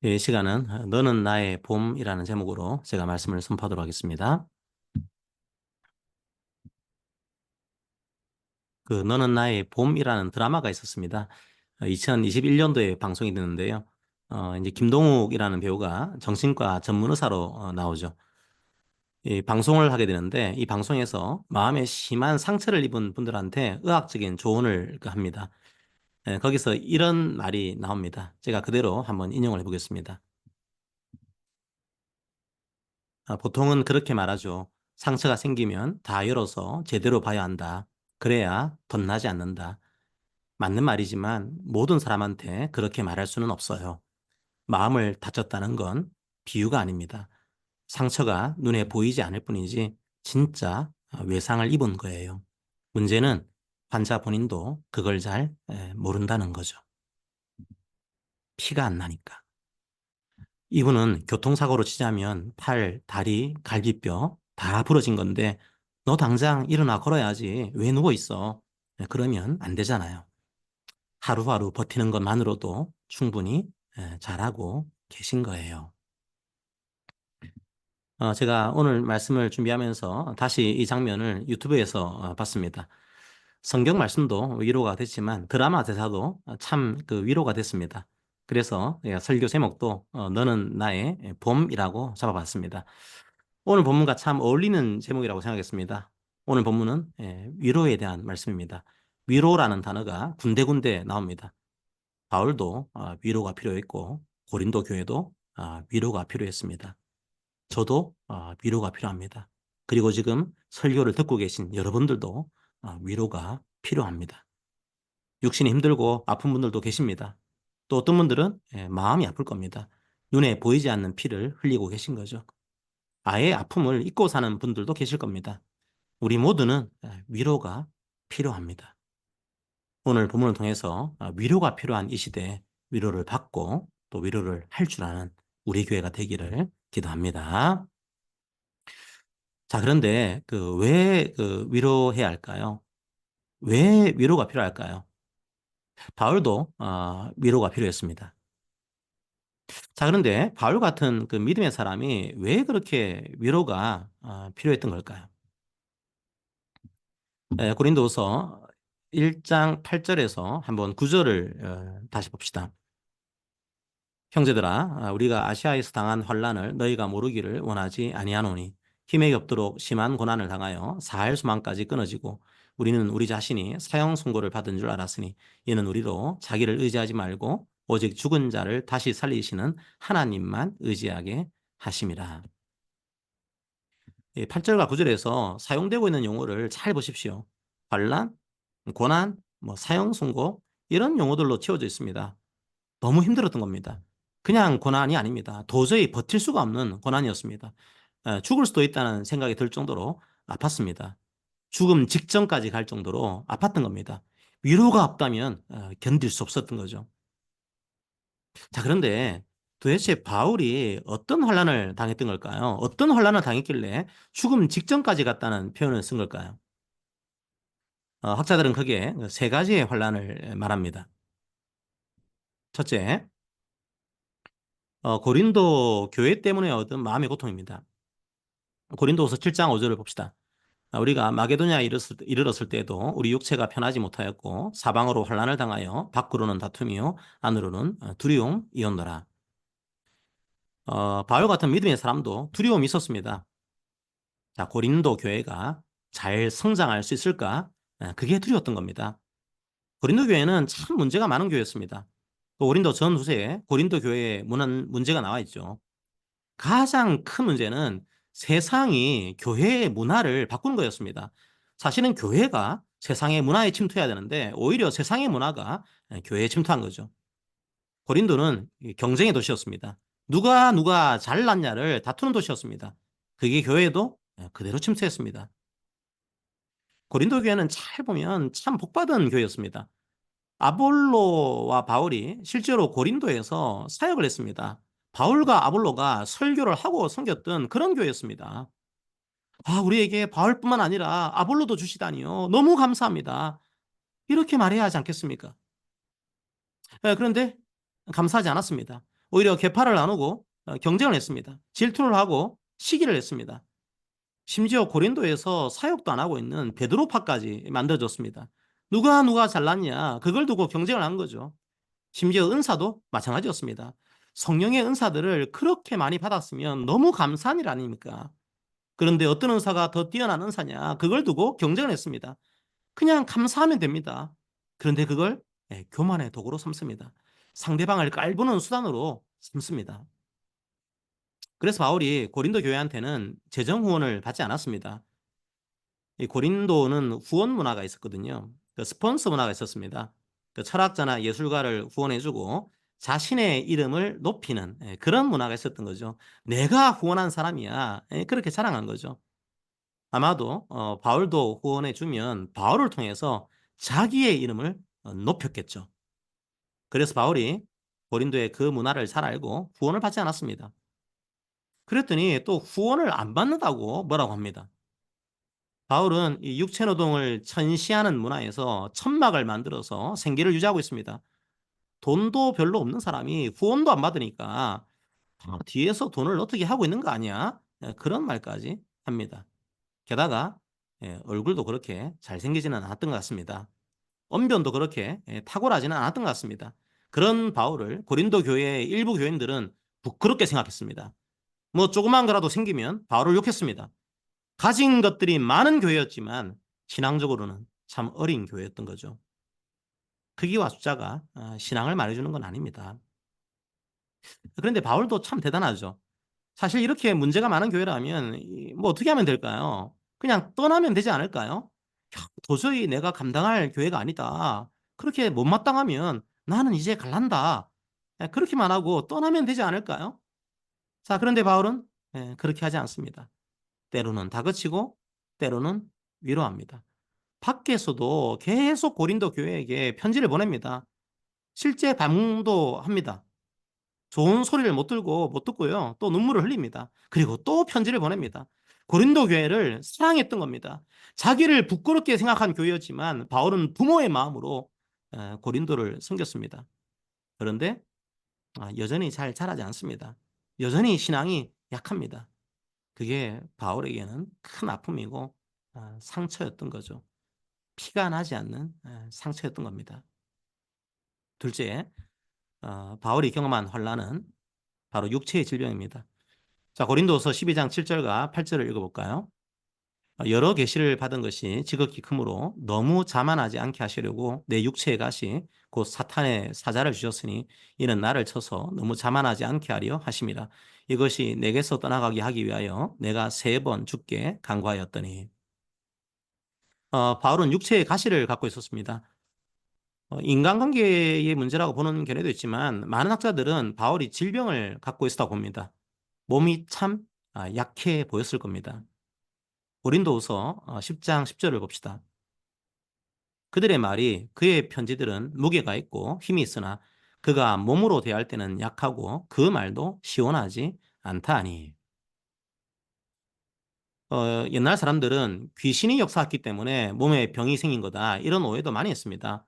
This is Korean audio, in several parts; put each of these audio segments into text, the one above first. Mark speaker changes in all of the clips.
Speaker 1: 이 시간은 너는 나의 봄이라는 제목으로 제가 말씀을 선포하도록 하겠습니다. 너는 나의 봄이라는 드라마가 있었습니다. 2021년도에 방송이 됐는데요. 이제 김동욱이라는 배우가 정신과 전문 의사로 나오죠. 이 방송을 하게 되는데 이 방송에서 마음에 심한 상처를 입은 분들한테 의학적인 조언을 합니다. 거기서 이런 말이 나옵니다. 제가 그대로 한번 인용을 해보겠습니다. 보통은 그렇게 말하죠. 상처가 생기면 다 열어서 제대로 봐야 한다. 그래야 덧나지 않는다. 맞는 말이지만 모든 사람한테 그렇게 말할 수는 없어요. 마음을 다쳤다는 건 비유가 아닙니다. 상처가 눈에 보이지 않을 뿐이지 진짜 외상을 입은 거예요. 문제는 환자 본인도 그걸 잘 모른다는 거죠. 피가 안 나니까. 이분은 교통사고로 치자면 팔, 다리, 갈비뼈 다 부러진 건데 너 당장 일어나 걸어야지. 왜 누워 있어? 그러면 안 되잖아요. 하루하루 버티는 것만으로도 충분히 잘하고 계신 거예요. 제가 오늘 말씀을 준비하면서 다시 이 장면을 유튜브에서 봤습니다. 성경 말씀도 위로가 됐지만 드라마 대사도 참 위로가 됐습니다. 그래서 설교 제목도 너는 나의 봄이라고 잡아봤습니다. 오늘 본문과 참 어울리는 제목이라고 생각했습니다. 오늘 본문은 위로에 대한 말씀입니다. 위로라는 단어가 군데군데 나옵니다. 바울도 위로가 필요했고 고린도 교회도 위로가 필요했습니다. 저도 위로가 필요합니다. 그리고 지금 설교를 듣고 계신 여러분들도 위로가 필요합니다. 육신이 힘들고 아픈 분들도 계십니다. 또 어떤 분들은 마음이 아플 겁니다. 눈에 보이지 않는 피를 흘리고 계신 거죠. 아예 아픔을 잊고 사는 분들도 계실 겁니다. 우리 모두는 위로가 필요합니다. 오늘 본문을 통해서 위로가 필요한 이 시대에 위로를 받고 또 위로를 할 줄 아는 우리 교회가 되기를 기도합니다. 자, 그런데 왜 위로해야 할까요? 왜 위로가 필요할까요? 바울도 위로가 필요했습니다. 자, 그런데 바울 같은 믿음의 사람이 왜 그렇게 위로가 필요했던 걸까요? 고린도후서 1장 8절에서 한번 9절을 다시 봅시다. 형제들아, 우리가 아시아에서 당한 환난을 너희가 모르기를 원하지 아니하노니 힘에 겹도록 심한 고난을 당하여 사할 수만까지 끊어지고 우리는 우리 자신이 사형 선고를 받은 줄 알았으니 이는 우리로 자기를 의지하지 말고 오직 죽은 자를 다시 살리시는 하나님만 의지하게 하심이라. 8절과 9절에서 사용되고 있는 용어를 잘 보십시오. 환난, 고난, 사형 선고 이런 용어들로 채워져 있습니다. 너무 힘들었던 겁니다. 그냥 고난이 아닙니다. 도저히 버틸 수가 없는 고난이었습니다. 죽을 수도 있다는 생각이 들 정도로 아팠습니다. 죽음 직전까지 갈 정도로 아팠던 겁니다. 위로가 없다면 견딜 수 없었던 거죠. 자, 그런데 도대체 바울이 어떤 환난을 당했던 걸까요? 어떤 환난을 당했길래 죽음 직전까지 갔다는 표현을 쓴 걸까요? 학자들은 크게 세 가지의 환난을 말합니다. 첫째, 고린도 교회 때문에 얻은 마음의 고통입니다. 고린도후서 7장 5절을 봅시다. 우리가 마게도냐에 이르렀을 때도 우리 육체가 편하지 못하였고 사방으로 환난을 당하여 밖으로는 다툼이요 안으로는 두려움이었노라. 바울 같은 믿음의 사람도 두려움이 있었습니다. 자, 고린도 교회가 잘 성장할 수 있을까? 그게 두려웠던 겁니다. 고린도 교회는 참 문제가 많은 교회였습니다. 고린도 전후세에 고린도 교회에 문제가 나와 있죠. 가장 큰 문제는 세상이 교회의 문화를 바꾸는 거였습니다. 사실은 교회가 세상의 문화에 침투해야 되는데 오히려 세상의 문화가 교회에 침투한 거죠. 고린도는 경쟁의 도시였습니다. 누가 잘났냐를 다투는 도시였습니다. 그게 교회에도 그대로 침투했습니다. 고린도 교회는 잘 보면 참 복받은 교회였습니다. 아볼로와 바울이 실제로 고린도에서 사역을 했습니다. 바울과 아볼로가 설교를 하고 섬겼던 그런 교회였습니다. 우리에게 바울뿐만 아니라 아볼로도 주시다니요. 너무 감사합니다. 이렇게 말해야 하지 않겠습니까? 그런데 감사하지 않았습니다. 오히려 계파를 나누고 경쟁을 했습니다. 질투를 하고 시기를 했습니다. 심지어 고린도에서 사역도 안 하고 있는 베드로파까지 만들어졌습니다. 누가 잘났냐? 그걸 두고 경쟁을 한 거죠. 심지어 은사도 마찬가지였습니다. 성령의 은사들을 그렇게 많이 받았으면 너무 감사한 일 아닙니까? 그런데 어떤 은사가 더 뛰어난 은사냐? 그걸 두고 경쟁을 했습니다. 그냥 감사하면 됩니다. 그런데 그걸 교만의 도구로 삼습니다. 상대방을 깔보는 수단으로 삼습니다. 그래서 바울이 고린도 교회한테는 재정 후원을 받지 않았습니다. 이 고린도는 후원 문화가 있었거든요. 그 스폰서 문화가 있었습니다. 그 철학자나 예술가를 후원해주고 자신의 이름을 높이는 그런 문화가 있었던 거죠. 내가 후원한 사람이야. 그렇게 자랑한 거죠. 아마도 바울도 후원해주면 바울을 통해서 자기의 이름을 높였겠죠. 그래서 바울이 고린도의 그 문화를 잘 알고 후원을 받지 않았습니다. 그랬더니 또 후원을 안 받는다고 뭐라고 합니다. 바울은 이 육체노동을 천시하는 문화에서 천막을 만들어서 생계를 유지하고 있습니다. 돈도 별로 없는 사람이 후원도 안 받으니까 뒤에서 돈을 어떻게 하고 있는 거 아니야? 그런 말까지 합니다. 게다가 얼굴도 그렇게 잘생기지는 않았던 것 같습니다. 언변도 그렇게 탁월하지는 않았던 것 같습니다. 그런 바울을 고린도 교회의 일부 교인들은 부끄럽게 생각했습니다. 뭐 조그만 거라도 생기면 바울을 욕했습니다. 가진 것들이 많은 교회였지만 신앙적으로는 참 어린 교회였던 거죠. 크기와 숫자가 신앙을 말해주는 건 아닙니다. 그런데 바울도 참 대단하죠. 사실 이렇게 문제가 많은 교회라면 뭐 어떻게 하면 될까요? 그냥 떠나면 되지 않을까요? 도저히 내가 감당할 교회가 아니다. 그렇게 못마땅하면 나는 이제 갈란다. 그렇게만 하고 떠나면 되지 않을까요? 자, 그런데 바울은 그렇게 하지 않습니다. 때로는 다그치고 때로는 위로합니다. 밖에서도 계속 고린도 교회에게 편지를 보냅니다. 실제 방문도 합니다. 좋은 소리를 못 듣고요. 또 눈물을 흘립니다. 그리고 또 편지를 보냅니다. 고린도 교회를 사랑했던 겁니다. 자기를 부끄럽게 생각한 교회였지만 바울은 부모의 마음으로 고린도를 섬겼습니다. 그런데 여전히 잘 자라지 않습니다. 여전히 신앙이 약합니다. 그게 바울에게는 큰 아픔이고 상처였던 거죠. 피가 나지 않는 상처였던 겁니다. 둘째, 바울이 경험한 환난은 바로 육체의 질병입니다. 자, 고린도서 12장 7절과 8절을 읽어볼까요? 여러 계시를 받은 것이 지극히 크므로 너무 자만하지 않게 하시려고 내 육체의 가시 곧 사탄의 사자를 주셨으니 이는 나를 쳐서 너무 자만하지 않게 하려 하심이라. 이것이 내게서 떠나가게 하기 위하여 내가 3번 죽게 간구하였더니. 바울은 육체의 가시를 갖고 있었습니다. 인간관계의 문제라고 보는 견해도 있지만 많은 학자들은 바울이 질병을 갖고 있었다고 봅니다. 몸이 참 약해 보였을 겁니다. 고린도후서 10장 10절을 봅시다. 그들의 말이 그의 편지들은 무게가 있고 힘이 있으나 그가 몸으로 대할 때는 약하고 그 말도 시원하지 않다니. 옛날 사람들은 귀신이 역사했기 때문에 몸에 병이 생긴 거다 이런 오해도 많이 했습니다.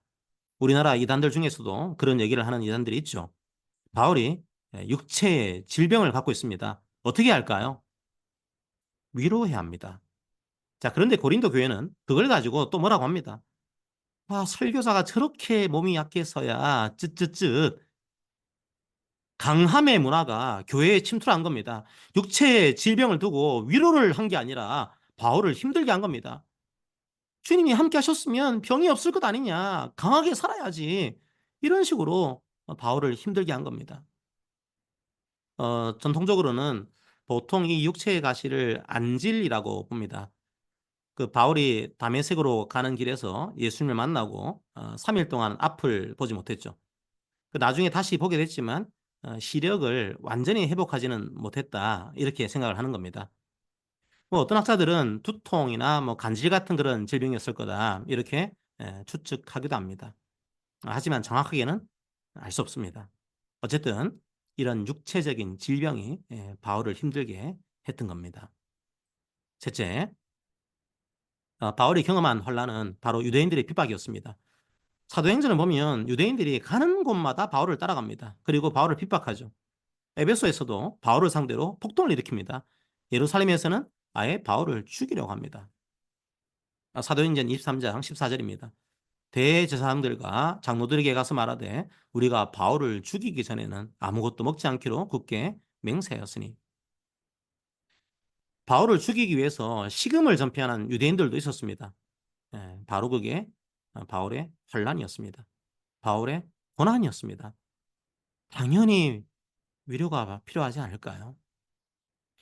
Speaker 1: 우리나라 이단들 중에서도 그런 얘기를 하는 이단들이 있죠. 바울이 육체의 질병을 갖고 있습니다. 어떻게 할까요? 위로해야 합니다. 자, 그런데 고린도 교회는 그걸 가지고 또 뭐라고 합니다. 설교사가 저렇게 몸이 약해서야 쯧쯧쯧. 강함의 문화가 교회에 침투한 겁니다. 육체의 질병을 두고 위로를 한 게 아니라 바울을 힘들게 한 겁니다. 주님이 함께 하셨으면 병이 없을 것 아니냐. 강하게 살아야지. 이런 식으로 바울을 힘들게 한 겁니다. 전통적으로는 보통 이 육체의 가시를 안질이라고 봅니다. 그 바울이 다메섹으로 가는 길에서 예수님을 만나고 3일 동안 앞을 보지 못했죠. 그 나중에 다시 보게 됐지만 시력을 완전히 회복하지는 못했다. 이렇게 생각을 하는 겁니다. 뭐 어떤 학자들은 두통이나 뭐 간질 같은 그런 질병이었을 거다. 이렇게 추측하기도 합니다. 하지만 정확하게는 알 수 없습니다. 어쨌든 이런 육체적인 질병이 바울을 힘들게 했던 겁니다. 셋째, 바울이 경험한 혼란은 바로 유대인들의 핍박이었습니다. 사도행전을 보면 유대인들이 가는 곳마다 바울을 따라갑니다. 그리고 바울을 핍박하죠. 에베소에서도 바울을 상대로 폭동을 일으킵니다. 예루살렘에서는 아예 바울을 죽이려고 합니다. 사도행전 23장 14절입니다. 대제사장들과 장로들에게 가서 말하되 우리가 바울을 죽이기 전에는 아무것도 먹지 않기로 굳게 맹세하였으니. 바울을 죽이기 위해서 식음을 전폐하는 유대인들도 있었습니다. 바로 그게 바울의 환란이었습니다. 바울의 고난이었습니다. 당연히 위로가 필요하지 않을까요?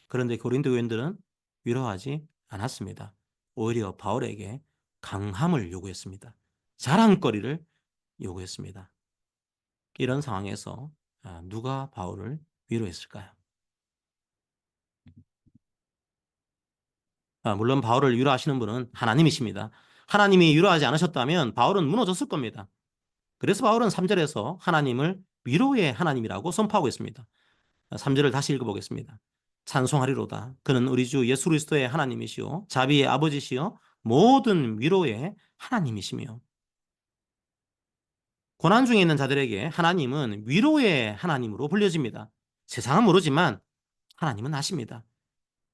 Speaker 1: 그런데 고린도 교인들은 위로하지 않았습니다. 오히려 바울에게 강함을 요구했습니다. 자랑거리를 요구했습니다. 이런 상황에서 누가 바울을 위로했을까요? 물론 바울을 위로하시는 분은 하나님이십니다. 하나님이 위로하지 않으셨다면 바울은 무너졌을 겁니다. 그래서 바울은 3절에서 하나님을 위로의 하나님이라고 선포하고 있습니다. 3절을 다시 읽어보겠습니다. 찬송하리로다. 그는 우리 주 예수 그리스도의 하나님이시요 자비의 아버지시요 모든 위로의 하나님이시며. 고난 중에 있는 자들에게 하나님은 위로의 하나님으로 불려집니다. 세상은 모르지만 하나님은 아십니다.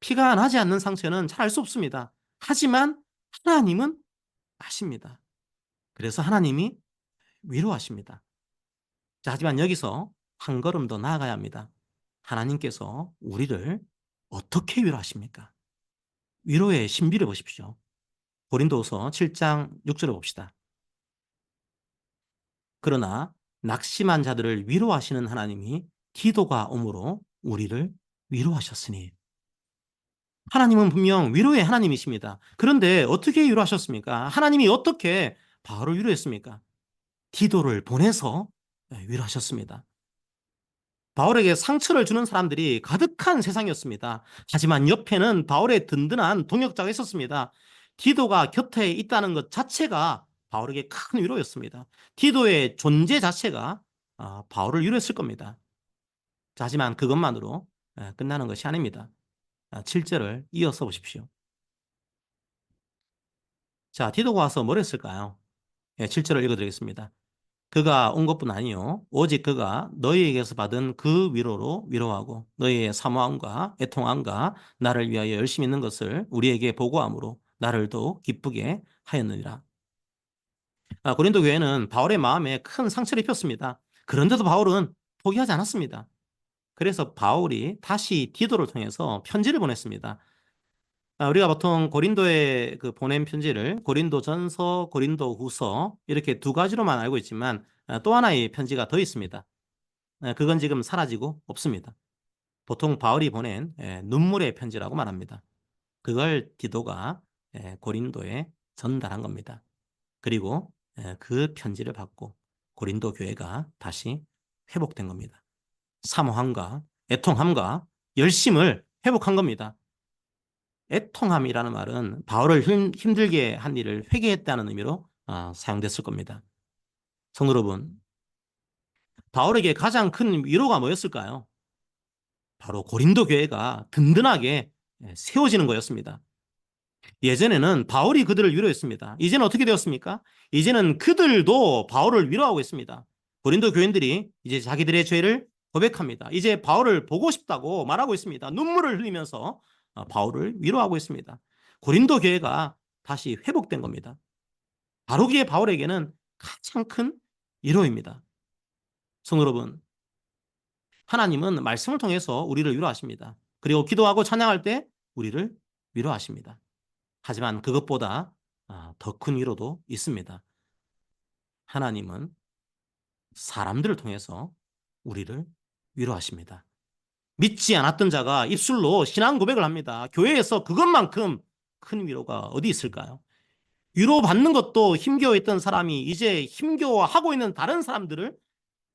Speaker 1: 피가 나지 않는 상처는 잘 알 수 없습니다. 하지만 하나님은 아십니다. 그래서 하나님이 위로하십니다. 자, 하지만 여기서 한 걸음 더 나아가야 합니다. 하나님께서 우리를 어떻게 위로하십니까? 위로의 신비를 보십시오. 고린도후서 7장 6절을 봅시다. 그러나 낙심한 자들을 위로하시는 하나님이 기도가 오므로 우리를 위로하셨으니. 하나님은 분명 위로의 하나님이십니다. 그런데 어떻게 위로하셨습니까? 하나님이 어떻게 바울을 위로했습니까? 기도를 보내서 위로하셨습니다. 바울에게 상처를 주는 사람들이 가득한 세상이었습니다. 하지만 옆에는 바울의 든든한 동역자가 있었습니다. 디도가 곁에 있다는 것 자체가 바울에게 큰 위로였습니다. 디도의 존재 자체가 바울을 위로했을 겁니다. 하지만 그것만으로 끝나는 것이 아닙니다. 7절을 이어서 보십시오. 자, 디도가 와서 뭘 했을까요? 7절을 읽어드리겠습니다. 그가 온 것뿐 아니요 오직 그가 너희에게서 받은 그 위로로 위로하고 너희의 사모함과 애통함과 나를 위하여 열심히 있는 것을 우리에게 보고함으로 나를 더욱 기쁘게 하였느니라. 고린도 교회는 바울의 마음에 큰 상처를 입혔습니다. 그런데도 바울은 포기하지 않았습니다. 그래서 바울이 다시 디도를 통해서 편지를 보냈습니다. 우리가 보통 고린도에 그 보낸 편지를 고린도전서, 고린도후서 이렇게 두 가지로만 알고 있지만 또 하나의 편지가 더 있습니다. 그건 지금 사라지고 없습니다. 보통 바울이 보낸 눈물의 편지라고 말합니다. 그걸 디도가 고린도에 전달한 겁니다. 그리고 그 편지를 받고 고린도 교회가 다시 회복된 겁니다. 사모함과 애통함과 열심을 회복한 겁니다. 애통함이라는 말은 바울을 힘들게 한 일을 회개했다는 의미로 사용됐을 겁니다. 성도 여러분, 바울에게 가장 큰 위로가 뭐였을까요? 바로 고린도 교회가 든든하게 세워지는 거였습니다. 예전에는 바울이 그들을 위로했습니다. 이제는 어떻게 되었습니까? 이제는 그들도 바울을 위로하고 있습니다. 고린도 교인들이 이제 자기들의 죄를 고백합니다. 이제 바울을 보고 싶다고 말하고 있습니다. 눈물을 흘리면서 바울을 위로하고 있습니다. 고린도 교회가 다시 회복된 겁니다. 바로 그게 바울에게는 가장 큰 위로입니다. 성도 여러분, 하나님은 말씀을 통해서 우리를 위로하십니다. 그리고 기도하고 찬양할 때 우리를 위로하십니다. 하지만 그것보다 더 큰 위로도 있습니다. 하나님은 사람들을 통해서 우리를 위로하십니다. 믿지 않았던 자가 입술로 신앙 고백을 합니다. 교회에서 그것만큼 큰 위로가 어디 있을까요? 위로받는 것도 힘겨워했던 사람이 이제 힘겨워하고 있는 다른 사람들을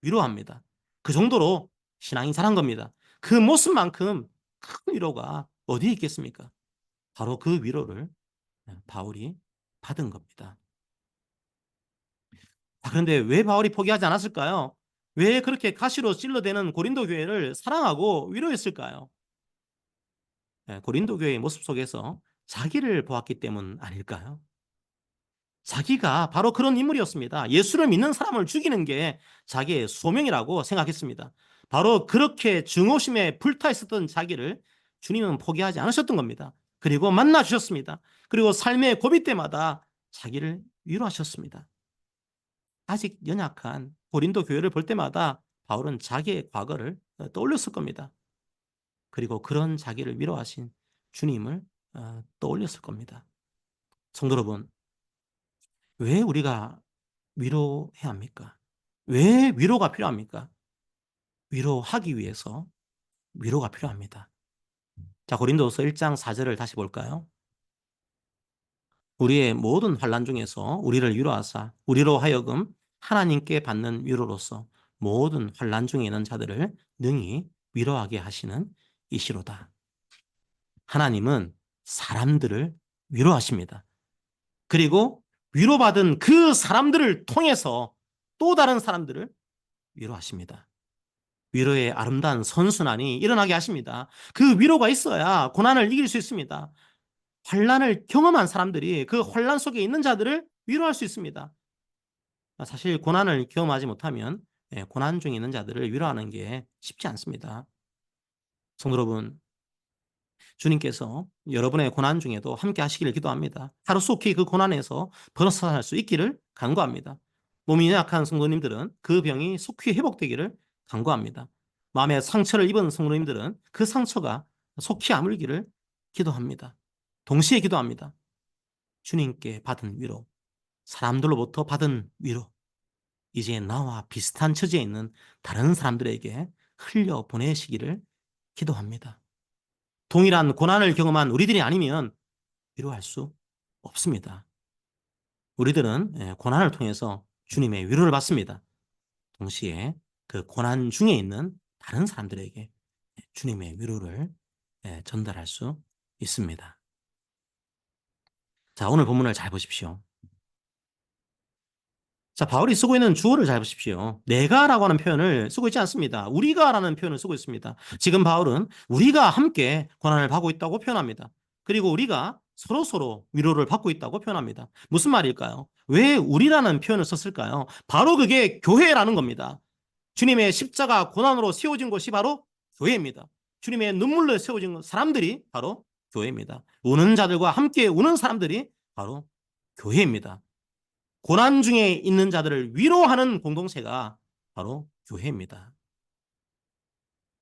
Speaker 1: 위로합니다. 그 정도로 신앙이 자란 겁니다. 그 모습만큼 큰 위로가 어디에 있겠습니까? 바로 그 위로를 바울이 받은 겁니다. 그런데 왜 바울이 포기하지 않았을까요? 왜 그렇게 가시로 찔러대는 고린도 교회를 사랑하고 위로했을까요? 고린도 교회의 모습 속에서 자기를 보았기 때문 아닐까요? 자기가 바로 그런 인물이었습니다. 예수를 믿는 사람을 죽이는 게 자기의 소명이라고 생각했습니다. 바로 그렇게 증오심에 불타 있었던 자기를 주님은 포기하지 않으셨던 겁니다. 그리고 만나 주셨습니다. 그리고 삶의 고비 때마다 자기를 위로하셨습니다. 아직 연약한 고린도 교회를 볼 때마다 바울은 자기의 과거를 떠올렸을 겁니다. 그리고 그런 자기를 위로하신 주님을 떠올렸을 겁니다. 성도 여러분, 왜 우리가 위로해야 합니까? 왜 위로가 필요합니까? 위로하기 위해서 위로가 필요합니다. 자, 고린도서 1장 4절을 다시 볼까요? 우리의 모든 환난 중에서 우리를 위로하사 우리로 하여금 하나님께 받는 위로로서 모든 환난 중에 있는 자들을 능히 위로하게 하시는 이시로다. 하나님은 사람들을 위로하십니다. 그리고 위로받은 그 사람들을 통해서 또 다른 사람들을 위로하십니다. 위로의 아름다운 선순환이 일어나게 하십니다. 그 위로가 있어야 고난을 이길 수 있습니다. 환난을 경험한 사람들이 그 환난 속에 있는 자들을 위로할 수 있습니다. 사실 고난을 경험하지 못하면 고난 중에 있는 자들을 위로하는 게 쉽지 않습니다. 성도 여러분, 주님께서 여러분의 고난 중에도 함께 하시기를 기도합니다. 하루속히 그 고난에서 벗어날 수 있기를 간구합니다. 몸이 약한 성도님들은 그 병이 속히 회복되기를 간구합니다. 마음에 상처를 입은 성도님들은 그 상처가 속히 아물기를 기도합니다. 동시에 기도합니다. 주님께 받은 위로, 사람들로부터 받은 위로, 이제 나와 비슷한 처지에 있는 다른 사람들에게 흘려 보내시기를 기도합니다. 동일한 고난을 경험한 우리들이 아니면 위로할 수 없습니다. 우리들은 고난을 통해서 주님의 위로를 받습니다. 동시에 그 고난 중에 있는 다른 사람들에게 주님의 위로를 전달할 수 있습니다. 자, 오늘 본문을 잘 보십시오. 자, 바울이 쓰고 있는 주어를 잘 보십시오. 내가라고 하는 표현을 쓰고 있지 않습니다. 우리가라는 표현을 쓰고 있습니다. 지금 바울은 우리가 함께 고난을 받고 있다고 표현합니다. 그리고 우리가 서로서로 위로를 받고 있다고 표현합니다. 무슨 말일까요? 왜 우리라는 표현을 썼을까요? 바로 그게 교회라는 겁니다. 주님의 십자가 고난으로 세워진 곳이 바로 교회입니다. 주님의 눈물로 세워진 사람들이 바로 교회입니다. 우는 자들과 함께 우는 사람들이 바로 교회입니다. 고난 중에 있는 자들을 위로하는 공동체가 바로 교회입니다.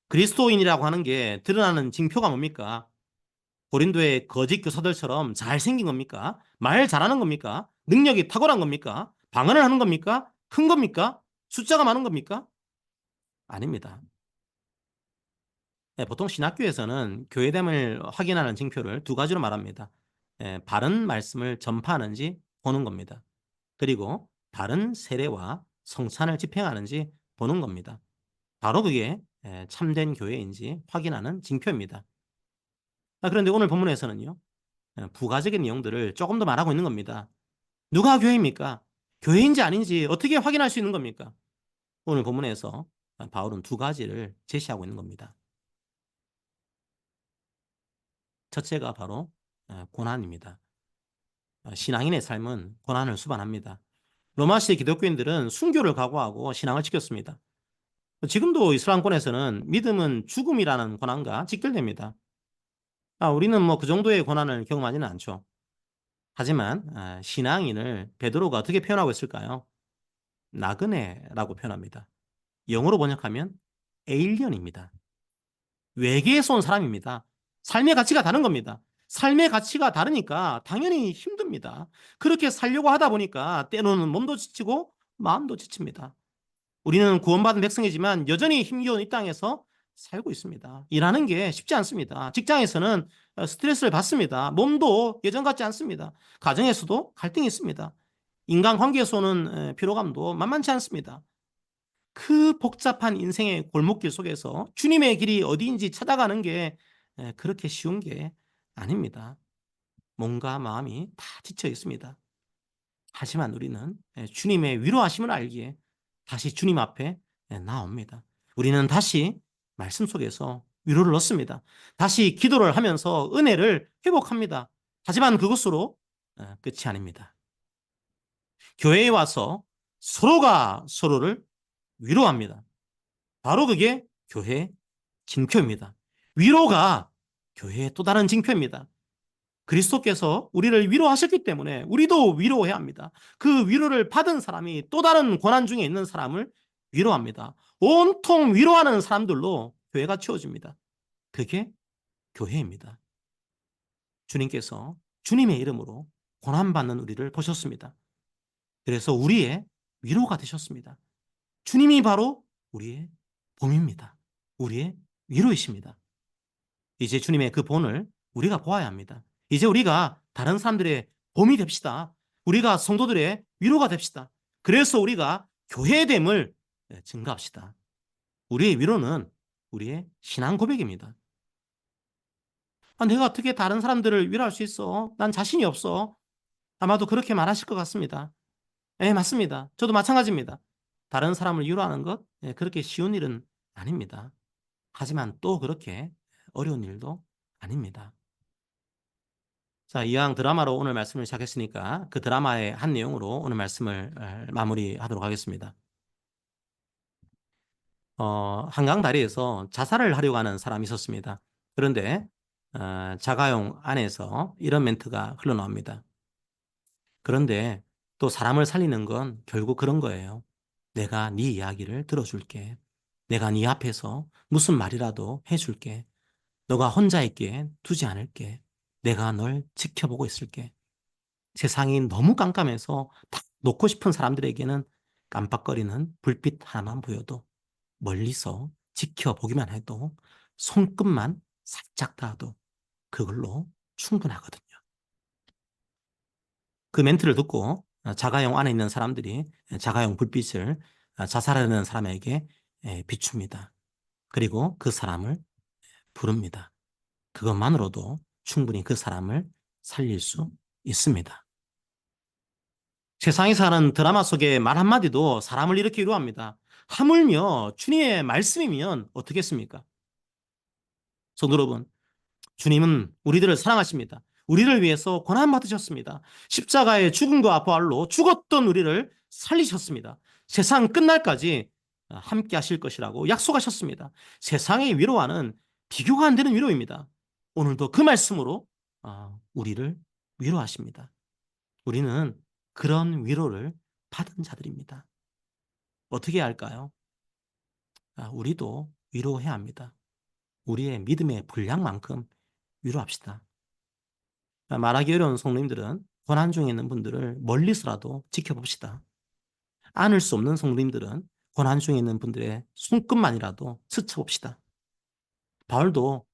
Speaker 1: 그리스도인이라고 하는 게 드러나는 징표가 뭡니까? 고린도의 거짓 교사들처럼 잘생긴 겁니까? 말 잘하는 겁니까? 능력이 탁월한 겁니까? 방언을 하는 겁니까? 큰 겁니까? 숫자가 많은 겁니까? 아닙니다. 보통 신학교에서는 교회됨을 확인하는 징표를 두 가지로 말합니다. 바른 말씀을 전파하는지 보는 겁니다. 그리고 바른 세례와 성찬을 집행하는지 보는 겁니다. 바로 그게 참된 교회인지 확인하는 징표입니다. 그런데 오늘 본문에서는요, 부가적인 내용들을 조금 더 말하고 있는 겁니다. 누가 교회입니까? 교회인지 아닌지 어떻게 확인할 수 있는 겁니까? 오늘 본문에서 바울은 두 가지를 제시하고 있는 겁니다. 첫째가 바로 고난입니다. 신앙인의 삶은 고난을 수반합니다. 로마시대 기독교인들은 순교를 각오하고 신앙을 지켰습니다. 지금도 이슬람권에서는 믿음은 죽음이라는 고난과 직결됩니다. 우리는 뭐 그 정도의 고난을 경험하지는 않죠. 하지만 신앙인을 베드로가 어떻게 표현하고 있을까요? 나그네라고 표현합니다. 영어로 번역하면 에일리언입니다. 외계에서 온 사람입니다. 삶의 가치가 다른 겁니다. 삶의 가치가 다르니까 당연히 힘듭니다. 그렇게 살려고 하다 보니까 때로는 몸도 지치고 마음도 지칩니다. 우리는 구원받은 백성이지만 여전히 힘겨운 이 땅에서 살고 있습니다. 일하는 게 쉽지 않습니다. 직장에서는 스트레스를 받습니다. 몸도 예전 같지 않습니다. 가정에서도 갈등이 있습니다. 인간관계에서 오는 피로감도 만만치 않습니다. 그 복잡한 인생의 골목길 속에서 주님의 길이 어디인지 찾아가는 게 그렇게 쉬운 게 아닙니다. 몸과 마음이 다 지쳐 있습니다. 하지만 우리는 주님의 위로하심을 알기에 다시 주님 앞에 나옵니다. 우리는 다시 말씀 속에서 위로를 얻습니다. 다시 기도를 하면서 은혜를 회복합니다. 하지만 그것으로 끝이 아닙니다. 교회에 와서 서로가 서로를 위로합니다. 바로 그게 교회의 징표입니다. 위로가 교회의 또 다른 징표입니다. 그리스도께서 우리를 위로하셨기 때문에 우리도 위로해야 합니다. 그 위로를 받은 사람이 또 다른 고난 중에 있는 사람을 위로합니다. 온통 위로하는 사람들로 교회가 채워집니다. 그게 교회입니다. 주님께서 주님의 이름으로 고난받는 우리를 보셨습니다. 그래서 우리의 위로가 되셨습니다. 주님이 바로 우리의 봄입니다. 우리의 위로이십니다. 이제 주님의 그 본을 우리가 보아야 합니다. 이제 우리가 다른 사람들의 봄이 됩시다. 우리가 성도들의 위로가 됩시다. 그래서 우리가 교회됨을 증가합시다. 우리의 위로는 우리의 신앙 고백입니다. 내가 어떻게 다른 사람들을 위로할 수 있어? 난 자신이 없어. 아마도 그렇게 말하실 것 같습니다. 예, 맞습니다. 저도 마찬가지입니다. 다른 사람을 위로하는 것, 그렇게 쉬운 일은 아닙니다. 하지만 또 그렇게 어려운 일도 아닙니다. 자, 이왕 드라마로 오늘 말씀을 시작했으니까 그 드라마의 한 내용으로 오늘 말씀을 마무리하도록 하겠습니다. 한강 다리에서 자살을 하려고 하는 사람이 있었습니다. 그런데 자가용 안에서 이런 멘트가 흘러나옵니다. 그런데 또 사람을 살리는 건 결국 그런 거예요. 내가 네 이야기를 들어줄게. 내가 네 앞에서 무슨 말이라도 해줄게. 너가 혼자 있게 두지 않을게. 내가 널 지켜보고 있을게. 세상이 너무 깜깜해서 딱 놓고 싶은 사람들에게는 깜빡거리는 불빛 하나만 보여도 멀리서 지켜보기만 해도 손끝만 살짝 닿아도 그걸로 충분하거든요. 그 멘트를 듣고 자가용 안에 있는 사람들이 자가용 불빛을 자살하려는 사람에게 비춥니다. 그리고 그 사람을 부릅니다. 그것만으로도 충분히 그 사람을 살릴 수 있습니다. 세상에 사는 드라마 속의 말 한마디도 사람을 이렇게 위로합니다. 하물며 주님의 말씀이면 어떻겠습니까? 성도 여러분, 주님은 우리들을 사랑하십니다. 우리를 위해서 고난받으셨습니다. 십자가의 죽음과 부활로 죽었던 우리를 살리셨습니다. 세상 끝날까지 함께 하실 것이라고 약속하셨습니다. 세상의 위로와는 비교가 안 되는 위로입니다. 오늘도 그 말씀으로 우리를 위로하십니다. 우리는 그런 위로를 받은 자들입니다. 어떻게 해야 할까요? 우리도 위로해야 합니다. 우리의 믿음의 분량만큼 위로합시다. 말하기 어려운 성도님들은 고난 중에 있는 분들을 멀리서라도 지켜봅시다. 안을 수 없는 성도님들은 고난 중에 있는 분들의 손끝만이라도 스쳐봅시다. 바울도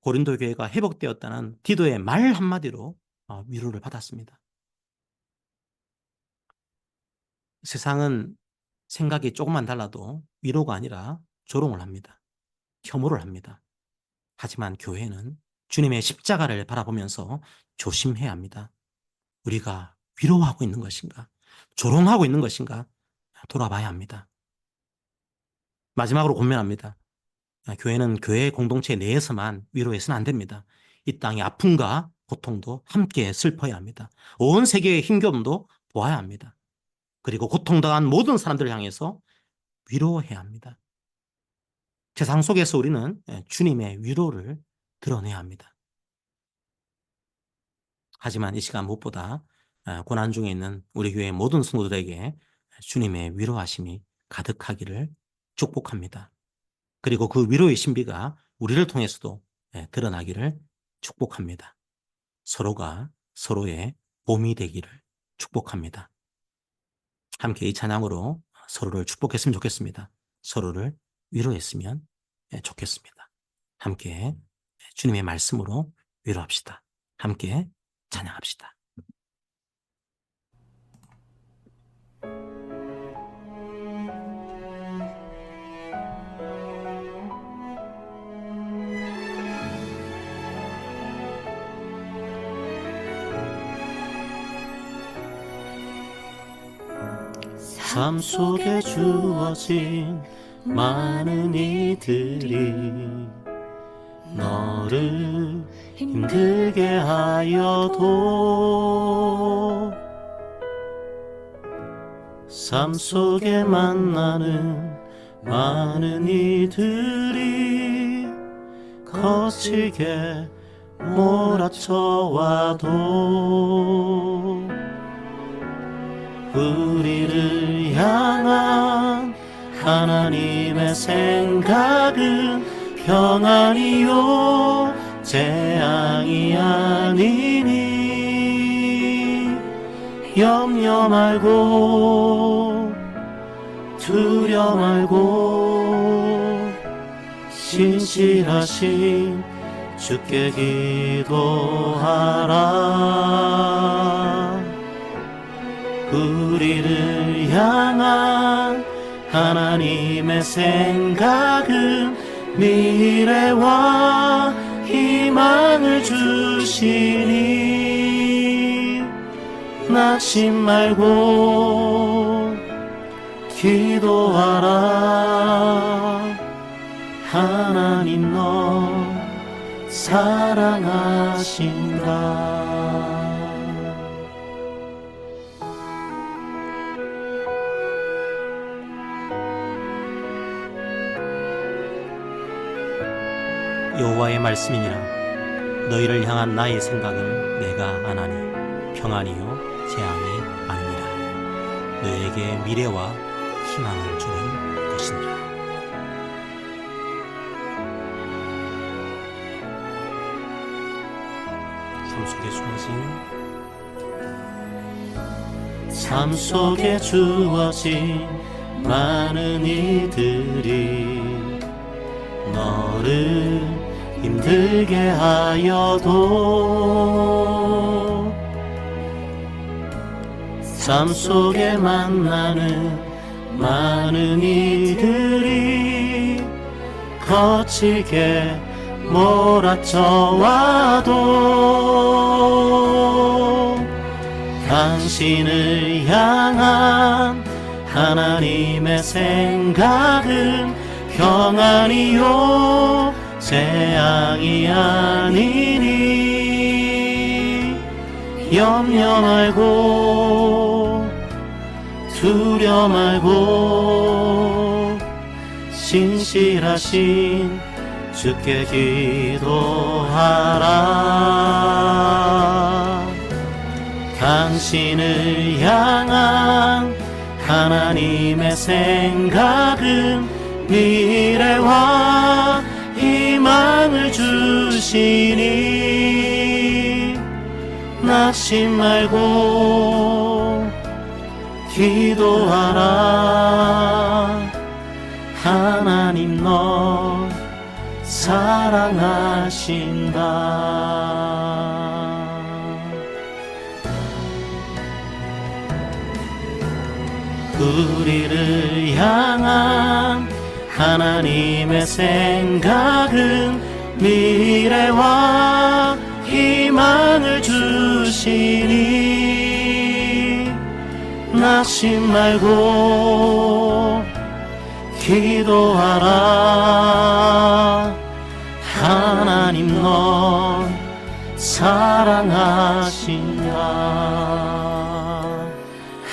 Speaker 1: 고린도 교회가 회복되었다는 디도의 말 한마디로 위로를 받았습니다. 세상은 생각이 조금만 달라도 위로가 아니라 조롱을 합니다. 혐오를 합니다. 하지만 교회는 주님의 십자가를 바라보면서 조심해야 합니다. 우리가 위로하고 있는 것인가? 조롱하고 있는 것인가? 돌아봐야 합니다. 마지막으로 권면합니다. 교회는 교회 공동체 내에서만 위로해서는 안 됩니다. 이 땅의 아픔과 고통도 함께 슬퍼야 합니다. 온 세계의 힘겨움도 보아야 합니다. 그리고 고통당한 모든 사람들을 향해서 위로해야 합니다. 세상 속에서 우리는 주님의 위로를 드러내야 합니다. 하지만 이 시간 무엇보다 고난 중에 있는 우리 교회 모든 성도들에게 주님의 위로하심이 가득하기를 축복합니다. 그리고 그 위로의 신비가 우리를 통해서도 드러나기를 축복합니다. 서로가 서로의 봄이 되기를 축복합니다. 함께 이 찬양으로 서로를 축복했으면 좋겠습니다. 서로를 위로했으면 좋겠습니다. 함께 주님의 말씀으로 위로합시다. 함께 찬양합시다. 삶 속에 주어진 많은 이들이 너를 힘들게 하여도 삶 속에 만나는 많은 이들이 거칠게 몰아쳐와도 우리를 향한 하나님의 생각은 평안이요 재앙이 아니니 염려 말고 두려 말고 신실하신 주께 기도하라. 우리를 향한 하나님의 생각은 미래와 희망을 주시니 낙심 말고 기도하라. 하나님 너 사랑하신다. 여호와의 말씀이니라. 너희를 향한 나의 생각은 내가 아나니 평안이요 재앙이 아니니라. 너에게 미래와 희망을 주는 것이니라. 삶 속에 주어진 많은 이들이 너를 힘들게 하여도 삶 속에 만나는 많은 이들이 거칠게 몰아쳐와도 당신을 향한 하나님의 생각은 평안이요 재앙이 아니니 염려 말고 두려 말고 신실하신 주께 기도하라. 당신을 향한 하나님의 생각은 미래와 희망을 주시니 낙심 말고 기도하라. 하나님 너 사랑하신다. 우리를 향한 하나님의 생각은 미래와 희망을 주시니 낙심 말고 기도하라. 하나님 넌 사랑하신다.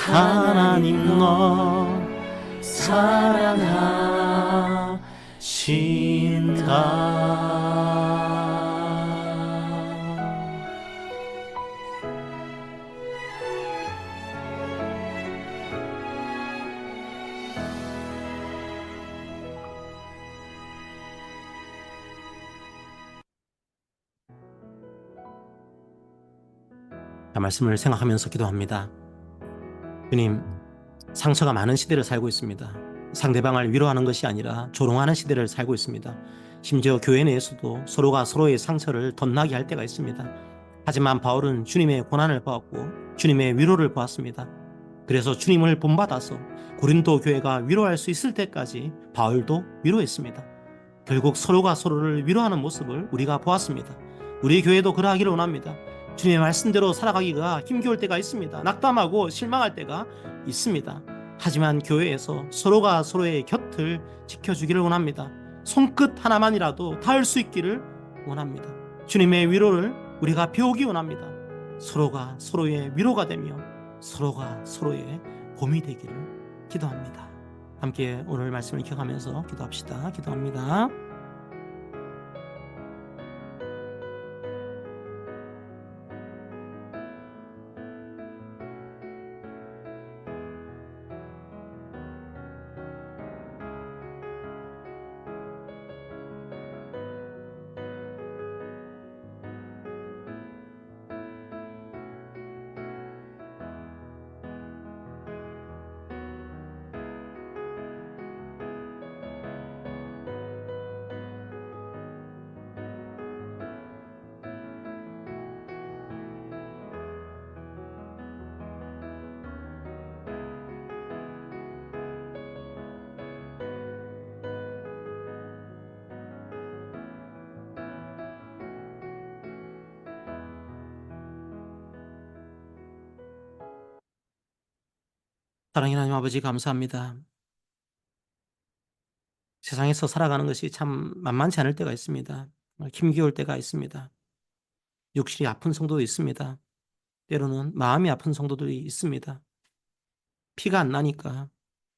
Speaker 1: 하나님 넌 사랑하신다. 말씀을 생각하면서 기도합니다. 주님, 상처가 많은 시대를 살고 있습니다. 상대방을 위로하는 것이 아니라 조롱하는 시대를 살고 있습니다. 심지어 교회 내에서도 서로가 서로의 상처를 덧나게 할 때가 있습니다. 하지만 바울은 주님의 고난을 보았고 주님의 위로를 보았습니다. 그래서 주님을 본받아서 고린도 교회가 위로할 수 있을 때까지 바울도 위로했습니다. 결국 서로가 서로를 위로하는 모습을 우리가 보았습니다. 우리 교회도 그러하기를 원합니다. 주님의 말씀대로 살아가기가 힘겨울 때가 있습니다. 낙담하고 실망할 때가 있습니다. 하지만 교회에서 서로가 서로의 곁을 지켜주기를 원합니다. 손끝 하나만이라도 닿을 수 있기를 원합니다. 주님의 위로를 우리가 배우기 원합니다. 서로가 서로의 위로가 되며 서로가 서로의 봄이 되기를 기도합니다. 아멘. 함께 오늘 말씀을 기억하면서 기도합시다. 기도합니다. 사랑하는 하나님 아버지, 감사합니다. 세상에서 살아가는 것이 참 만만치 않을 때가 있습니다. 정말 힘겨울 때가 있습니다. 육신이 아픈 성도도 있습니다. 때로는 마음이 아픈 성도들이 있습니다. 피가 안 나니까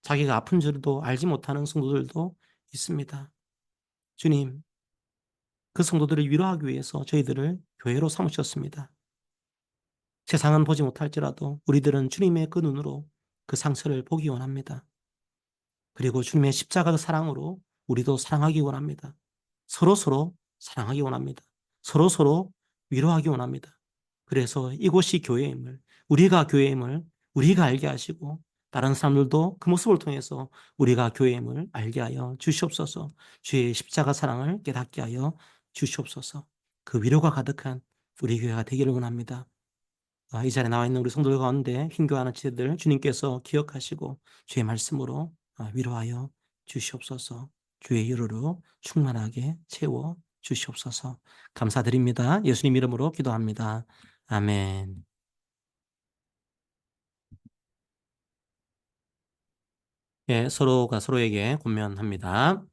Speaker 1: 자기가 아픈 줄도 알지 못하는 성도들도 있습니다. 주님, 그 성도들을 위로하기 위해서 저희들을 교회로 삼으셨습니다. 세상은 보지 못할지라도 우리들은 주님의 그 눈으로 그 상처를 보기 원합니다. 그리고 주님의 십자가 사랑으로 우리도 사랑하기 원합니다. 서로서로 사랑하기 원합니다. 서로서로 위로하기 원합니다. 그래서 이곳이 교회임을, 우리가 교회임을 우리가 알게 하시고 다른 사람들도 그 모습을 통해서 우리가 교회임을 알게 하여 주시옵소서. 주의 십자가 사랑을 깨닫게 하여 주시옵소서. 그 위로가 가득한 우리 교회가 되기를 원합니다. 이 자리에 나와 있는 우리 성도들 가운데 힘겨워하는 지체들 주님께서 기억하시고 주의 말씀으로 위로하여 주시옵소서. 주의 위로로 충만하게 채워 주시옵소서. 감사드립니다. 예수님 이름으로 기도합니다. 아멘. 예, 서로가 서로에게 권면합니다.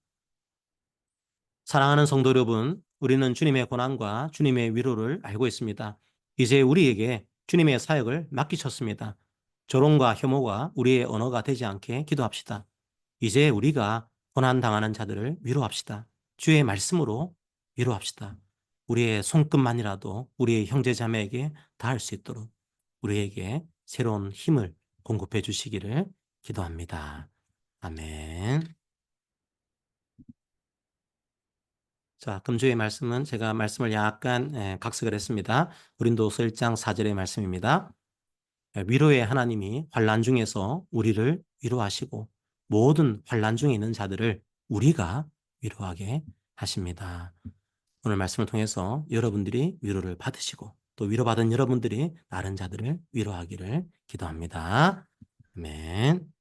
Speaker 1: 사랑하는 성도 여러분, 우리는 주님의 고난과 주님의 위로를 알고 있습니다. 이제 우리에게 주님의 사역을 맡기셨습니다. 조롱과 혐오가 우리의 언어가 되지 않게 기도합시다. 이제 우리가 고난당하는 자들을 위로합시다. 주의 말씀으로 위로합시다. 우리의 손끝만이라도 우리의 형제자매에게 닿을 수 있도록 우리에게 새로운 힘을 공급해 주시기를 기도합니다. 아멘. 자, 금주의 말씀은 제가 말씀을 약간 각색을 했습니다. 고린도서 1장 4절의 말씀입니다. 위로의 하나님이 환난 중에서 우리를 위로하시고 모든 환난 중에 있는 자들을 우리가 위로하게 하십니다. 오늘 말씀을 통해서 여러분들이 위로를 받으시고 또 위로받은 여러분들이 다른 자들을 위로하기를 기도합니다. 아멘.